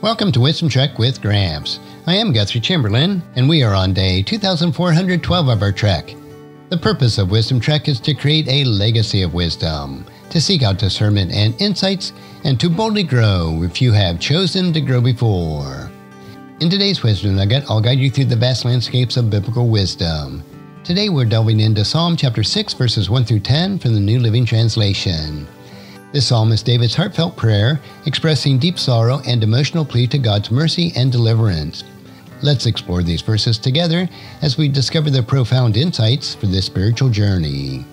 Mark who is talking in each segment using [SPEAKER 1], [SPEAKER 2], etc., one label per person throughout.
[SPEAKER 1] Welcome to Wisdom Trek with Gramps. I am Guthrie Chamberlain, and we are on day 2412 of our trek. The purpose of Wisdom Trek is to create a legacy of wisdom, to seek out discernment and insights, and to boldly grow if you have chosen to grow before. In today's Wisdom Nugget, I'll guide you through the vast landscapes of biblical wisdom. Today we're delving into Psalm chapter 6, verses 1 through 10 from the New Living Translation. This psalm is David's heartfelt prayer, expressing deep sorrow and emotional plea to God's mercy and deliverance. Let's explore these verses together as we discover the profound insights for this spiritual journey.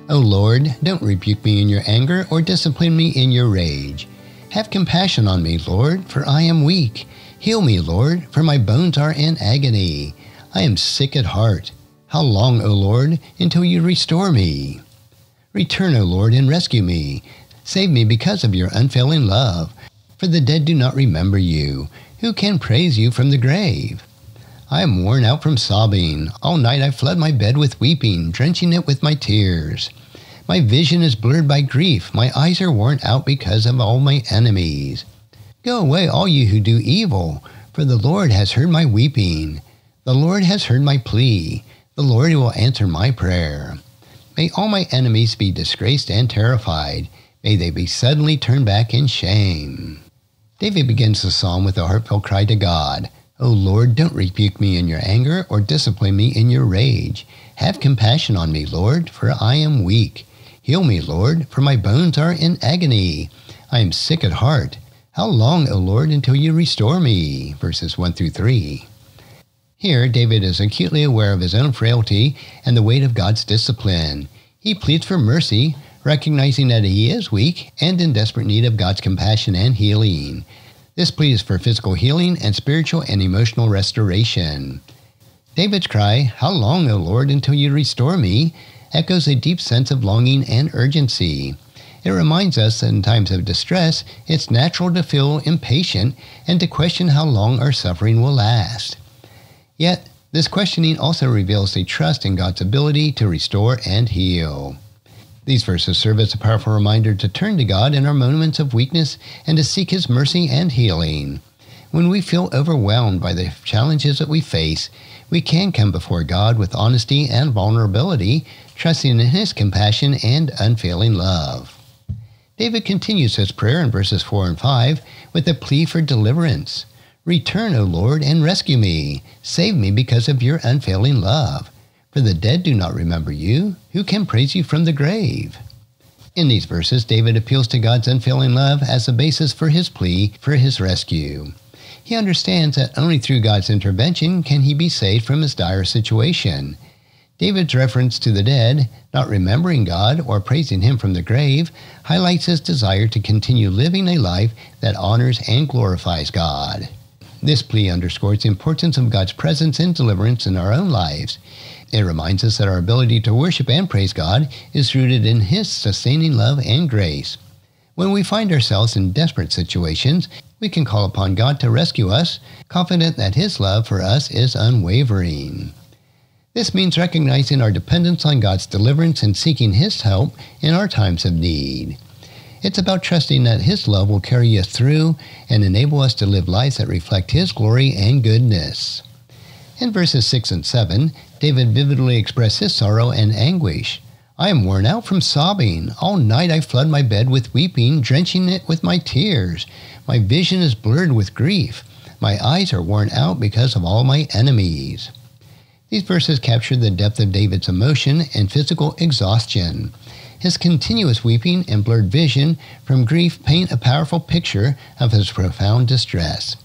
[SPEAKER 1] O Lord, don't rebuke me in your anger or discipline me in your rage. Have compassion on me, Lord, for I am weak. Heal me, Lord, for my bones are in agony. I am sick at heart. How long, O Lord, until you restore me? Return, O Lord, and rescue me. Save me because of your unfailing love, for the dead do not remember you. Who can praise you from the grave? I am worn out from sobbing. All night I flood my bed with weeping, drenching it with my tears. My vision is blurred by grief. My eyes are worn out because of all my enemies. Go away, all you who do evil, for the Lord has heard my weeping. The Lord has heard my plea. The Lord will answer my prayer. May all my enemies be disgraced and terrified. May they be suddenly turned back in shame. David begins the psalm with a heartfelt cry to God. O Lord, don't rebuke me in your anger or discipline me in your rage. Have compassion on me, Lord, for I am weak. Heal me, Lord, for my bones are in agony. I am sick at heart. How long, O Lord, until you restore me? Verses 1 through 3. Here, David is acutely aware of his own frailty and the weight of God's discipline. He pleads for mercy, recognizing that he is weak and in desperate need of God's compassion and healing. This plea is for physical healing and spiritual and emotional restoration. David's cry, "How long, O Lord, until you restore me?" echoes a deep sense of longing and urgency. It reminds us that in times of distress, it's natural to feel impatient and to question how long our suffering will last. Yet, this questioning also reveals a trust in God's ability to restore and heal. These verses serve as a powerful reminder to turn to God in our moments of weakness and to seek His mercy and healing. When we feel overwhelmed by the challenges that we face, we can come before God with honesty and vulnerability, trusting in His compassion and unfailing love. David continues his prayer in verses 4 and 5 with a plea for deliverance. Return, O Lord, and rescue me. Save me because of your unfailing love. For the dead do not remember you. Who can praise you from the grave? In these verses, David appeals to God's unfailing love as the basis for his plea for his rescue. He understands that only through God's intervention can he be saved from his dire situation. David's reference to the dead, not remembering God or praising Him from the grave, highlights his desire to continue living a life that honors and glorifies God. This plea underscores the importance of God's presence and deliverance in our own lives. It reminds us that our ability to worship and praise God is rooted in His sustaining love and grace. When we find ourselves in desperate situations, we can call upon God to rescue us, confident that His love for us is unwavering. This means recognizing our dependence on God's deliverance and seeking His help in our times of need. It's about trusting that His love will carry us through and enable us to live lives that reflect His glory and goodness. In verses 6 and 7, David vividly expressed his sorrow and anguish. I am worn out from sobbing. All night I flood my bed with weeping, drenching it with my tears. My vision is blurred with grief. My eyes are worn out because of all my enemies. These verses capture the depth of David's emotion and physical exhaustion. His continuous weeping and blurred vision from grief paint a powerful picture of his profound distress.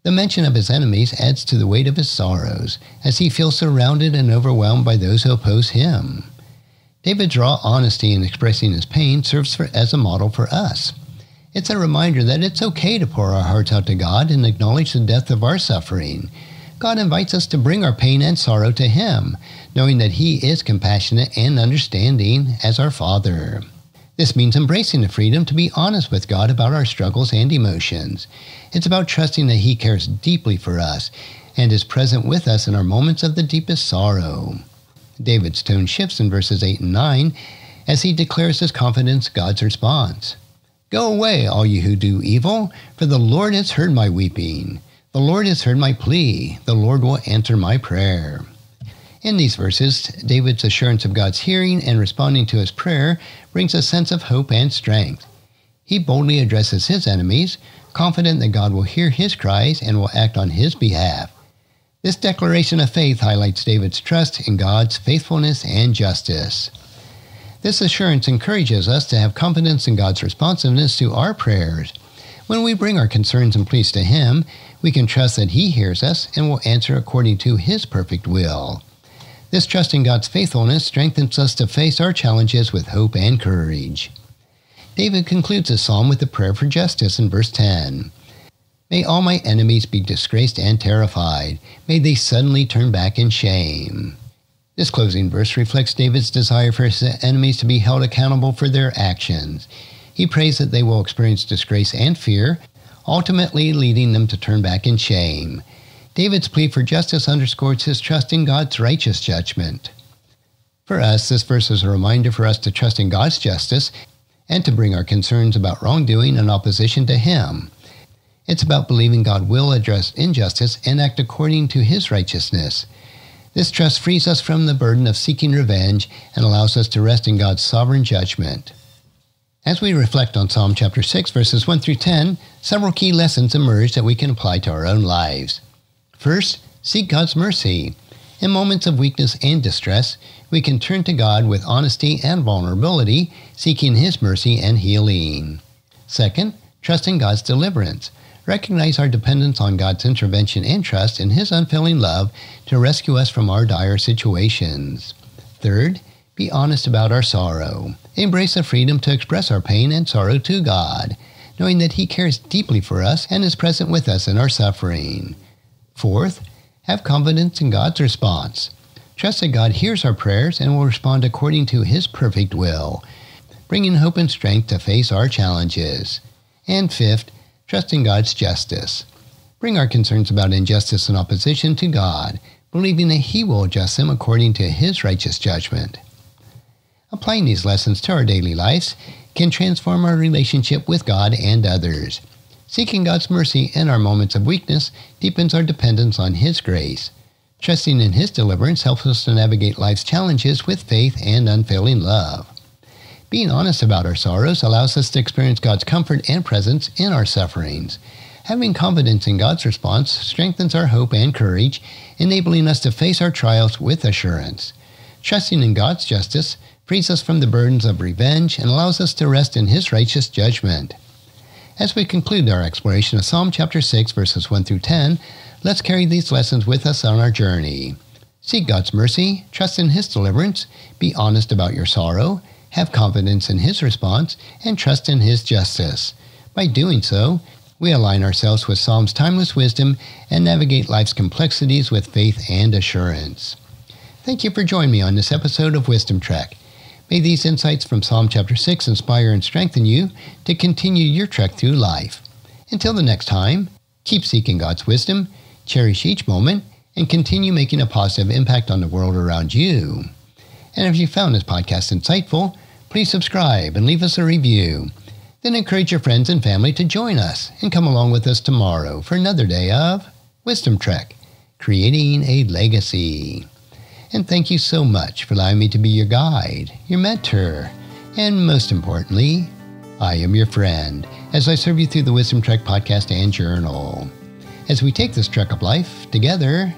[SPEAKER 1] The mention of his enemies adds to the weight of his sorrows, as he feels surrounded and overwhelmed by those who oppose him. David's raw honesty in expressing his pain serves as a model for us. It's a reminder that it's okay to pour our hearts out to God and acknowledge the depth of our suffering. God invites us to bring our pain and sorrow to Him, knowing that He is compassionate and understanding as our Father. This means embracing the freedom to be honest with God about our struggles and emotions. It's about trusting that He cares deeply for us and is present with us in our moments of the deepest sorrow. David's tone shifts in verses 8 and 9 as he declares his confidence in God's response. Go away, all you who do evil, for the Lord has heard my weeping. The Lord has heard my plea. The Lord will answer my prayer. In these verses, David's assurance of God's hearing and responding to his prayer brings a sense of hope and strength. He boldly addresses his enemies, confident that God will hear his cries and will act on his behalf. This declaration of faith highlights David's trust in God's faithfulness and justice. This assurance encourages us to have confidence in God's responsiveness to our prayers. When we bring our concerns and pleas to Him, we can trust that He hears us and will answer according to His perfect will. This trust in God's faithfulness strengthens us to face our challenges with hope and courage. David concludes the psalm with a prayer for justice in verse 10. May all my enemies be disgraced and terrified. May they suddenly turn back in shame. This closing verse reflects David's desire for his enemies to be held accountable for their actions. He prays that they will experience disgrace and fear, ultimately leading them to turn back in shame. David's plea for justice underscores his trust in God's righteous judgment. For us, this verse is a reminder for us to trust in God's justice and to bring our concerns about wrongdoing and opposition to Him. It's about believing God will address injustice and act according to His righteousness. This trust frees us from the burden of seeking revenge and allows us to rest in God's sovereign judgment. As we reflect on Psalm chapter 6, verses 1 through 10, several key lessons emerge that we can apply to our own lives. First, seek God's mercy. In moments of weakness and distress, we can turn to God with honesty and vulnerability, seeking His mercy and healing. Second, trust in God's deliverance. Recognize our dependence on God's intervention and trust in His unfailing love to rescue us from our dire situations. Third, be honest about our sorrow. Embrace the freedom to express our pain and sorrow to God, knowing that He cares deeply for us and is present with us in our suffering. Fourth, have confidence in God's response. Trust that God hears our prayers and will respond according to His perfect will, bringing hope and strength to face our challenges. And fifth, trust in God's justice. Bring our concerns about injustice and opposition to God, believing that He will adjust them according to His righteous judgment. Applying these lessons to our daily lives can transform our relationship with God and others. Seeking God's mercy in our moments of weakness deepens our dependence on His grace. Trusting in His deliverance helps us to navigate life's challenges with faith and unfailing love. Being honest about our sorrows allows us to experience God's comfort and presence in our sufferings. Having confidence in God's response strengthens our hope and courage, enabling us to face our trials with assurance. Trusting in God's justice frees us from the burdens of revenge and allows us to rest in His righteous judgment. As we conclude our exploration of Psalm chapter 6, verses 1 through 10, let's carry these lessons with us on our journey. Seek God's mercy, trust in His deliverance, be honest about your sorrow, have confidence in His response, and trust in His justice. By doing so, we align ourselves with Psalm's timeless wisdom and navigate life's complexities with faith and assurance. Thank you for joining me on this episode of Wisdom Trek. May these insights from Psalm chapter 6 inspire and strengthen you to continue your trek through life. Until the next time, keep seeking God's wisdom, cherish each moment, and continue making a positive impact on the world around you. And if you found this podcast insightful, please subscribe and leave us a review. Then encourage your friends and family to join us and come along with us tomorrow for another day of Wisdom Trek, creating a legacy. And thank you so much for allowing me to be your guide, your mentor, and most importantly, I am your friend as I serve you through the Wisdom Trek podcast and journal. As we take this trek of life together,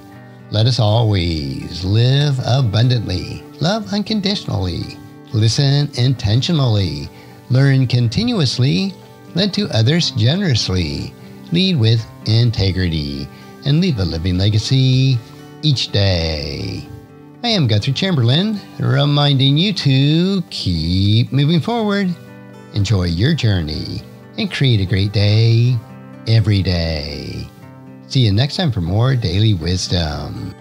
[SPEAKER 1] let us always live abundantly, love unconditionally, listen intentionally, learn continuously, lend to others generously, lead with integrity, and leave a living legacy each day. I am Guthrie Chamberlain, reminding you to keep moving forward, enjoy your journey, and create a great day every day. See you next time for more daily wisdom.